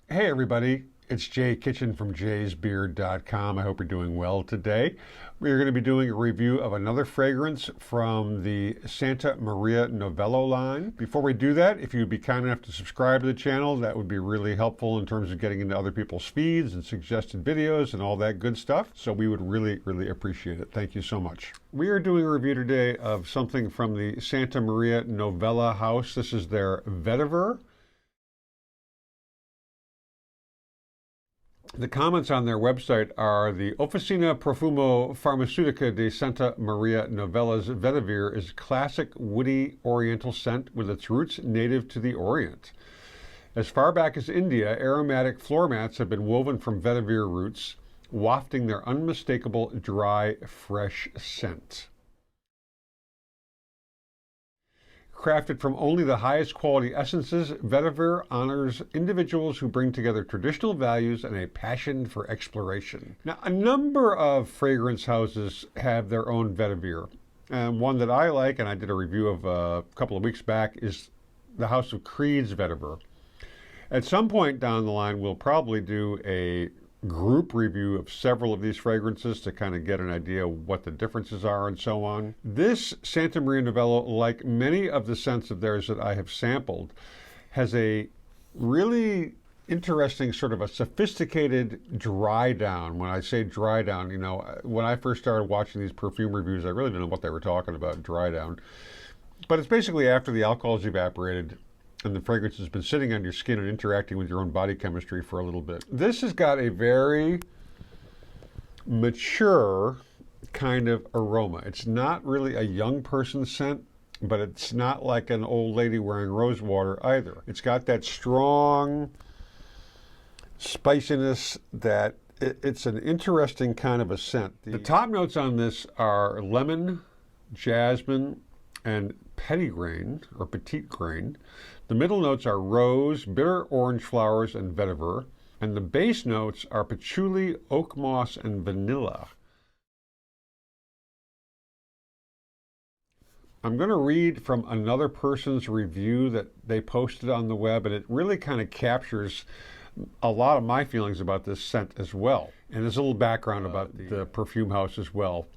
Hey everybody, it's Jay Kitchen from jaysbeard.com. I hope you're doing well today. We're going to be doing a review of another fragrance from the Santa Maria Novella line. Before we do that, if you'd be kind enough to subscribe to the channel, that would be really helpful in terms of getting into other people's feeds and suggested videos and all that good stuff. So we would really appreciate it. Thank you so much. We are doing a review today of something from the Santa Maria Novella house. This is their Vetiver. The comments on their website are the Officina Profumo-Farmaceutica de Santa Maria Novella's Vetiver is a classic woody oriental scent with its roots native to the Orient. As far back as India, aromatic floor mats have been woven from vetiver roots, wafting their unmistakable dry, fresh scent. Crafted from only the highest quality essences, Vetiver honors individuals who bring together traditional values and a passion for exploration. Now, a number of fragrance houses have their own Vetiver. And one that I like, and I did a review of a couple of weeks back, is the House of Creed's Vetiver. At some point down the line, we'll probably do a group review of several of these fragrances to kind of get an idea of what the differences are and so on. This Santa Maria Novella, like many of the scents of theirs that I have sampled, has a really interesting sort of a sophisticated dry down. When I say dry down, you know, when I first started watching these perfume reviews, I really didn't know what they were talking about, dry down. But it's basically after the alcohol's evaporated and the fragrance has been sitting on your skin and interacting with your own body chemistry for a little bit. This has got a very mature kind of aroma. It's not really a young person's scent, but it's not like an old lady wearing rose water either. It's got that strong spiciness that it's an interesting kind of a scent. The top notes on this are lemon, jasmine, and petitgrain or petite grain. The middle notes are rose, bitter orange flowers, and vetiver, and the base notes are patchouli, oak moss, and vanilla. I'm going to read from another person's review that they posted on the web, and it really kind of captures a lot of my feelings about this scent as well. And there's a little background about the perfume house as well.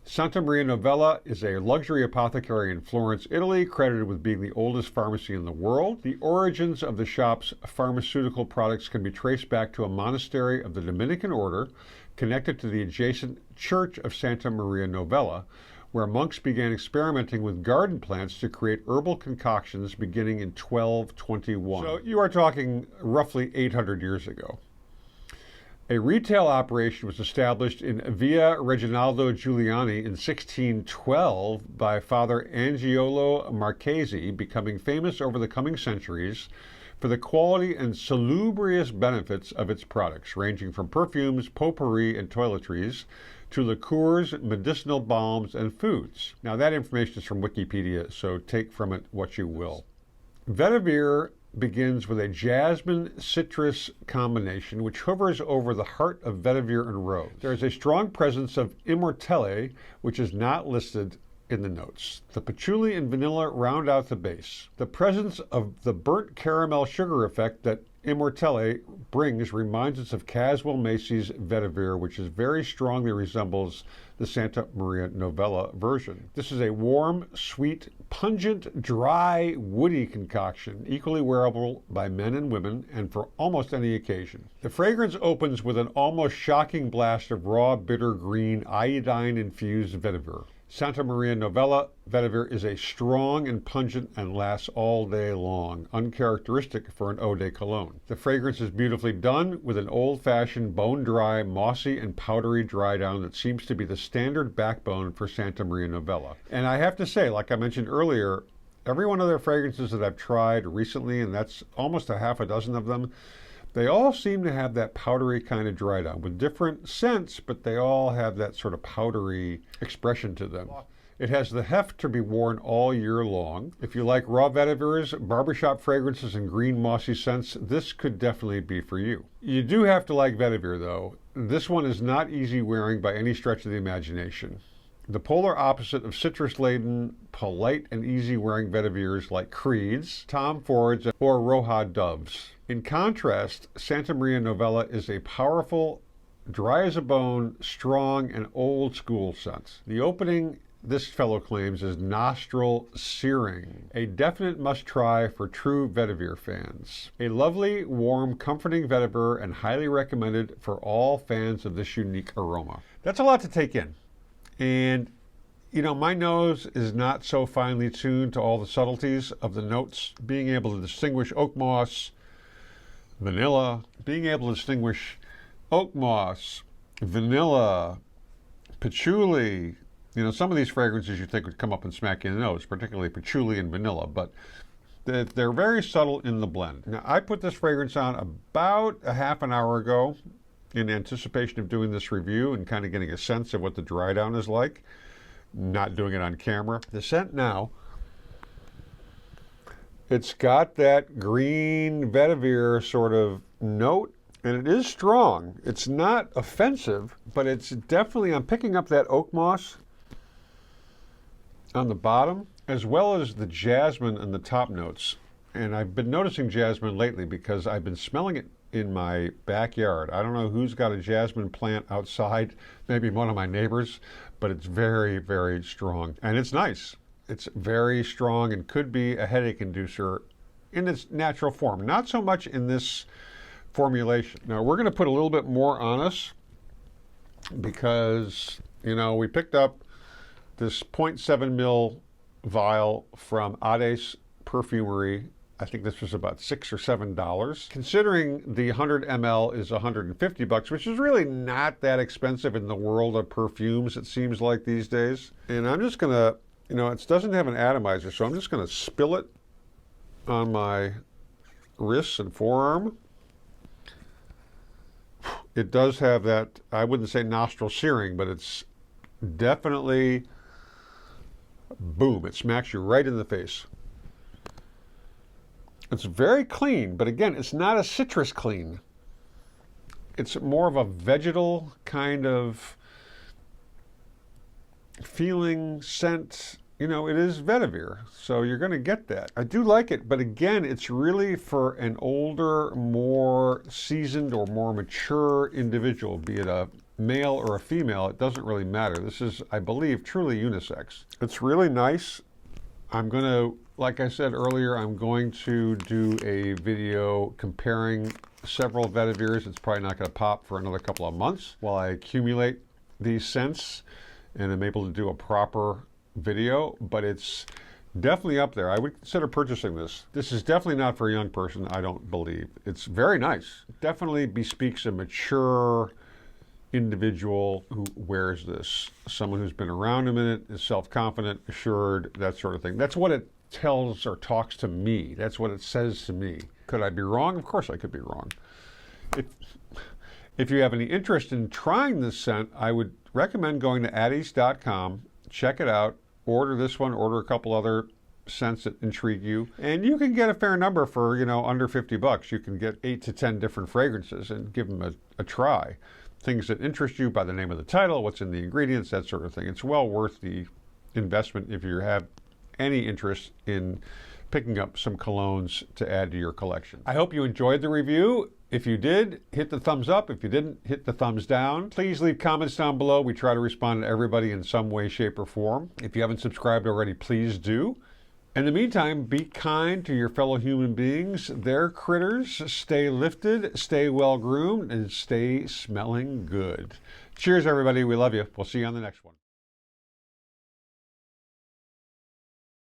Santa Maria Novella is a luxury apothecary in Florence, Italy, credited with being the oldest pharmacy in the world. The origins of the shop's pharmaceutical products can be traced back to a monastery of the Dominican Order connected to the adjacent Church of Santa Maria Novella, where monks began experimenting with garden plants to create herbal concoctions beginning in 1221. So you are talking roughly 800 years ago. A retail operation was established in Via Reginaldo Giuliani in 1612 by Father Angiolo Marchesi, becoming famous over the coming centuries for the quality and salubrious benefits of its products, ranging from perfumes, potpourri, and toiletries to liqueurs, medicinal balms, and foods. Now, that information is from Wikipedia, so take from it what you will. Vetiver begins with a jasmine citrus combination which hovers over the heart of vetiver and rose. There is a strong presence of immortelle, which is not listed in the notes. The patchouli and vanilla round out the base. The presence of the burnt caramel sugar effect that immortelle brings reminds us of Caswell Macy's vetiver, which is very strongly resembles the Santa Maria Novella version. This is a warm, sweet, pungent, dry, woody concoction, equally wearable by men and women and for almost any occasion. The fragrance opens with an almost shocking blast of raw, bitter green, iodine-infused vetiver. Santa Maria Novella Vetiver is a strong and pungent and lasts all day long, uncharacteristic for an eau de cologne. The fragrance is beautifully done with an old-fashioned, bone-dry, mossy, and powdery dry down that seems to be the standard backbone for Santa Maria Novella. And I have to say, like I mentioned earlier, every one of their fragrances that I've tried recently, and that's almost a half a dozen of them, they all seem to have that powdery kind of dry down with different scents, but they all have that sort of powdery expression to them. It has the heft to be worn all year long. If you like raw vetivers, barbershop fragrances, and green mossy scents, this could definitely be for you. You do have to like vetiver though. This one is not easy wearing by any stretch of the imagination. the polar opposite of citrus-laden, polite and easy-wearing vetivers like Creeds, Tom Fords, or Roja Doves. In contrast, Santa Maria Novella is a powerful, dry as a bone, strong, and old-school scent. The opening, this fellow claims, is nostril searing, a definite must-try for true vetiver fans. A lovely, warm, comforting vetiver and highly recommended for all fans of this unique aroma. That's a lot to take in. And, you know, my nose is not so finely tuned to all the subtleties of the notes. Being able to distinguish oak moss, vanilla, being able to distinguish oak moss, vanilla, patchouli. You know, some of these fragrances you think would come up and smack you in the nose, particularly patchouli and vanilla, but they're very subtle in the blend. Now, I put this fragrance on about a half an hour ago in anticipation of doing this review and kind of getting a sense of what the dry down is like, not doing it on camera. The scent now, it's got that green vetiver sort of note, and it is strong. It's not offensive, but it's definitely, I'm picking up that oak moss on the bottom, as well as the jasmine in the top notes. And I've been noticing jasmine lately because I've been smelling it in my backyard. I don't know who's got a jasmine plant outside, maybe one of my neighbors, but it's very, very strong. And it's nice. It's very strong and could be a headache inducer in its natural form. Not so much in this formulation. Now we're gonna put a little bit more on us because, you know, we picked up this 0.7 ml vial from Ades Perfumery. I think this was about $6 or $7. Considering the 100 ml is $150, which is really not that expensive in the world of perfumes, it seems like these days. And I'm just gonna, you know, it doesn't have an atomizer, so I'm just gonna spill it on my wrists and forearm. It does have that, I wouldn't say nostril searing, but it's definitely, boom, it smacks you right in the face. It's very clean, but again, it's not a citrus clean. It's more of a vegetal kind of feeling, scent. You know, it is vetiver, so you're going to get that. I do like it, but again, it's really for an older, more seasoned or more mature individual, be it a male or a female. It doesn't really matter. This is, I believe, truly unisex. It's really nice. I'm going to, like I said earlier, I'm going to do a video comparing several vetivers. It's probably not going to pop for another couple of months while I accumulate these scents and I'm able to do a proper video, but it's definitely up there. I would consider purchasing this. This is definitely not for a young person, I don't believe. It's very nice. Definitely bespeaks a mature individual who wears this. Someone who's been around a minute, is self-confident, assured, that sort of thing. That's what it tells or talks to me. That's what it says to me. Could I be wrong? Of course I could be wrong. If you have any interest in trying this scent, I would recommend going to ades.com, check it out, order this one, order a couple other scents that intrigue you, and you can get a fair number for, you know, under $50. You can get 8 to 10 different fragrances and give them a try. Things that interest you by the name of the title, what's in the ingredients, that sort of thing. It's well worth the investment if you have any interest in picking up some colognes to add to your collection. I hope you enjoyed the review. If you did, hit the thumbs up. If you didn't, hit the thumbs down. Please leave comments down below. We try to respond to everybody in some way, shape, or form. If you haven't subscribed already, please do. In the meantime, be kind to your fellow human beings. They're critters. Stay lifted, stay well groomed, and stay smelling good. Cheers, everybody. We love you. We'll see you on the next one.